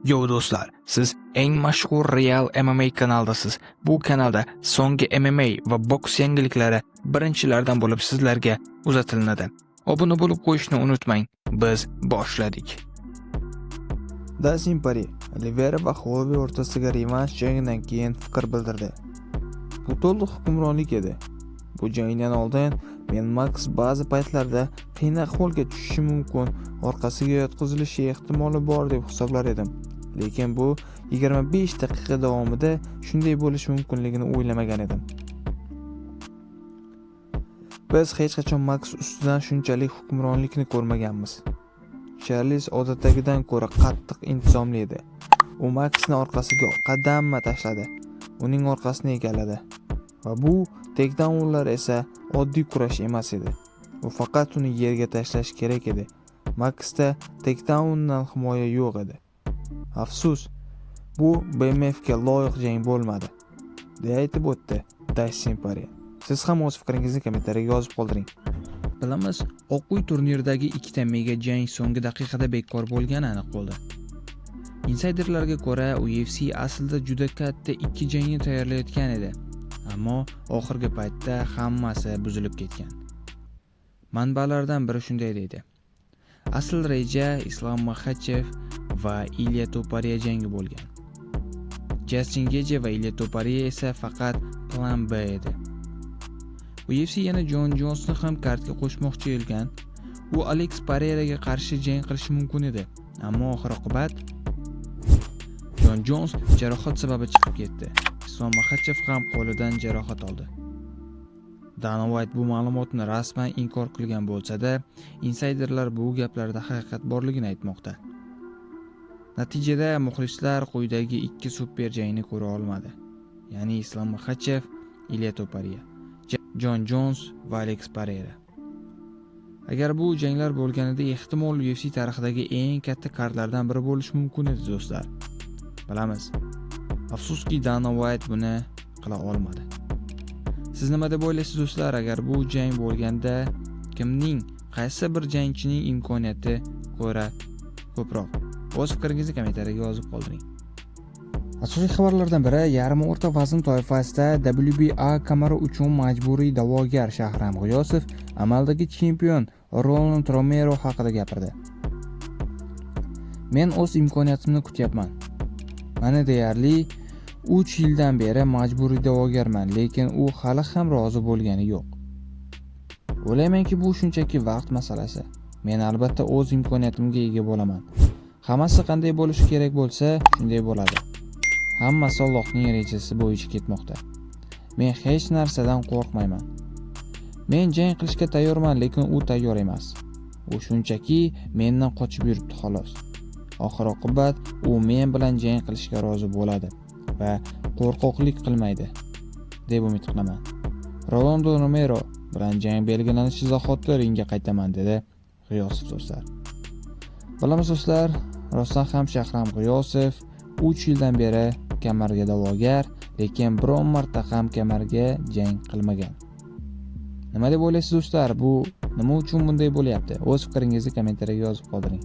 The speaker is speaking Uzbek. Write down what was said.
Yo do'stlar, siz eng mashhur Real MMA kanaldasiz. Bu kanalda so'nggi MMA va boks yangiliklari birinchilardan bo'lib sizlarga uzatilinadi. Obuna bo'lib qo'yishni unutmang. Biz boshladik. Dustin Poirier Oliveira va Holloway o'rtasidagi revansh jangidan keyin fikr bildirdi. Bu to'liq hukmronlik edi. Bu jangdan oldin men Max ba'zi paytlarda qiyin ahvolga tushishi mumkin, orqasiga yotqizilishi ehtimoli bor deb hisoblar edim. Lekin bu 25 daqiqa davomida shunday bo'lishi mumkinligini o'ylamagan edim. Biz hech qachon Max ustidan shunchalik hukmronlikni ko'rmaganmiz. Charles odatdagidan ko'ra qattiq intizomli edi. U Maxni orqasiga qadamma tashladi, uning orqasini egalladi. Va bu takedownlar esa oddiy kurash emas edi. U faqat uni yerga tashlash kerak edi. Maxda takedowndan himoya yo'q edi. Afsus, bu BMFga loyiq jang bo'lmadi, deya aytib o'tdi Dustin Poirier. Siz ham o'z fikringizni kommentariyga yozib qoldiring. Bilamiz, Oq uy turniridagi ikkita mega jang so'nggi daqiqada bekor bo'lgani aniq bo'ldi. Insiderlarga ko'ra, UFC aslida juda katta ikki jangni tayyorlayotgan edi, ammo oxirgi paytda hammasi buzilib ketgan. Manbalardan biri shunday deydi: asl reja Islam Makhachev va Ilya Topuria jangi bo'lgan. Justin Gaethje va Ilya Topuria esa faqat plan B edi. UFC yana Jon Jonsni ham kartga qo'shmoqchi ekan. U Alex Pereiraga qarshi jang qilishi mumkin edi, ammo oxir-oqibat Jon Jons jarohat sababli chiqib ketdi. Islam Makhachev ham qo'lidan jarohat oldi. Dana White bu ma'lumotni rasman inkor qilgan bo'lsa-da, insiderlar bu gaplarda haqiqat borligini aytmoqda. Natijada muxlislar quyidagi ikki super jangni ko'ra olmadi. Ya'ni Islam Makhachev, Ilya Topuria, Jon Jons va Alex Pereira. Agar bu janglar bo'lganida ehtimol UFC tarixidagi eng katta kartlardan biri bo'lishi mumkin edi do'stlar. Bilamiz. Afsuski Dana White buni qila olmadi. Siz nima deb o'ylaysiz do'stlar? Agar bu jang bo'lganda kimning, qaysi bir jangchining imkoniyati ko'ra ko'proq? O'z fikringizni kommentariyga yozib qoldiring. Asosiy xabarlardan biri yarim o'rta vazn toifasida WBA kamari uchun majburiy da'vogar Shahram G'iyosov amaldagi chempion Ronald Romero haqida gapirdi. Men o'z imkoniyatimni kutyapman. Mana deyarli 3 yildan beri majburiy da'vogarman, lekin u hali ham rozi bo'lgani yo'q. O'ylaymanki, bu shunchaki vaqt masalasi. Men albatta o'z imkoniyatimga ega bo'laman. Hammasi qanday bo'lishi kerak bo'lsa, shunday bo'ladi. Hammasi Allohning rejasi bo'yicha ketmoqda. Men hech narsadan qo'rqmayman. Men jang qilishga tayyorman, lekin u tayyor emas. U shunchaki mendan qochib yuribdi xolos. Oxir-oqibat u men bilan jang qilishga rozi bo'ladi va qo'rqoqlik qilmaydi, deb umid qilaman. Ronaldo Romero bilan jang belgilanishi zahoti ringga qaytaman, dedi G'iyosov do'stlar. Bilamiz do'stlar, rostdan ham Shahram G'iyosov 3 yildan beri kamarga da'vogar, lekin biron marta ham kamarga jang qilmagan. Nima deb o'ylaysiz do'stlar? Bu nima uchun bunday bo'lyapti? O'z fikringizni kommentariyga yozib qoldiring.